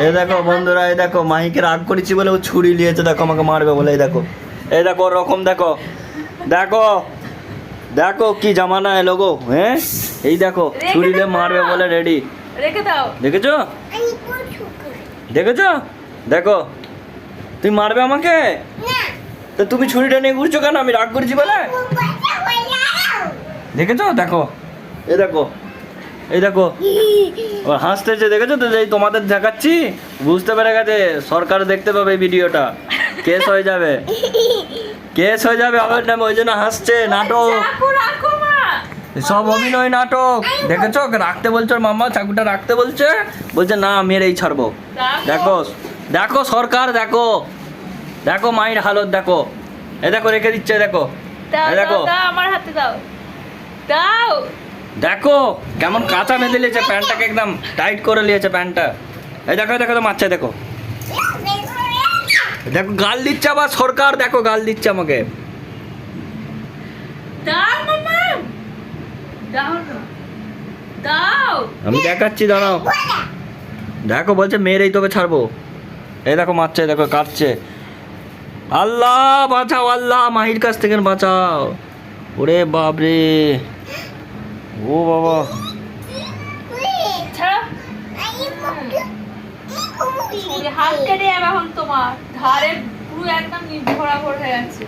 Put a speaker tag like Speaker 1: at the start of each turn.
Speaker 1: এই দেখো বন্ধুরা, এই দেখো মাহিকে রাগ করেছি বলে ও ছুরি নিয়েছে, দেখো আমাকে মারবে বলে। এই দেখো ওরকম দেখো, দেখো দেখো কি জামানা এলো গো। হ্যাঁ এই দেখো ছুরি দিয়ে মারবে বলে রেডি।
Speaker 2: রেখে দাও।
Speaker 1: দেখেছো দেখেছো, দেখো তুমি মারবে আমাকে, তো তুমি ছুরিটা নিয়ে ঘুরছো কেন? আমি রাগ করেছি বলে। দেখেছো, দেখো এই দেখো, এই দেখো ও হাসতেছে, দেখেছো তো? এই তোমাদের দেখাচ্ছি, বুঝতে পেরে গেছে সরকার, দেখতে পাবে এই ভিডিওটা, কেস হয়ে যাবে, কেস হয়ে যাবে আমার নামে, ওই জন্য হাসছে। নাটক, সব অভিনয় নাটক, দেখেছো? রাখতে বলছো মাম্মা, চাকুটা রাখতে বলছে, বলছে না মেরেই ছাড়বো। দেখো দেখো সরকার, দেখো দেখো মায়ের হালত দেখো, এ দেখো রেখে দিচ্ছে, দেখো এই দেখো
Speaker 2: আমার হাতে দাও, দাও।
Speaker 1: দেখো কেমন কাঁচা বেঁধে নিয়েছে প্যান্টটাকে, একদম টাইট করে নিয়েছে প্যান্টটা। এই দেখো দেখো তো মারছে, দেখো দেখো গাল দিচ্ছে আবার সরকার, দেখো গাল দিচ্ছে আমাকে।
Speaker 2: দাও মামা, দাও না, দাও।
Speaker 1: আমি দেখাচ্ছি, দাঁড়াও। দেখো বলছে মেরেই তোকে ছাড়বো। এই দেখো মারছে, দেখো কাটছে। আল্লাহ বাঁচাও, আল্লাহ মাহির কাছ থেকে বাঁচাও। ওরে বাপরে, ও বাবা,
Speaker 2: হাত কেটে যাবে এখন তোমার, ধারে পুরো একদম ভরা ভর হয়ে আছে।